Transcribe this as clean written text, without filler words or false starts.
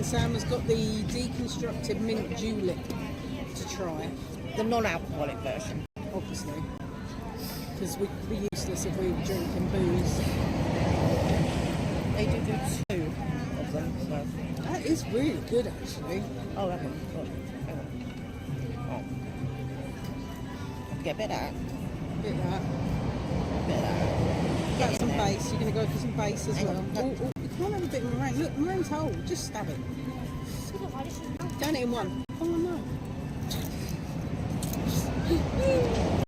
Sam has got the Deconstructed Mint Julep to try. The non-alcoholic version. Obviously. Because we'd be useless if we were drinking booze. They do 2 of them, so. That is really good, actually. Oh, hang on. Oh. Get a bit of that. Bit of that. Bit of that. Got some base. You're going to go for some base as well. Oh, you can't have a bit of meringue. Look, meringue's whole. Just stab it. Down it in one. Oh, no.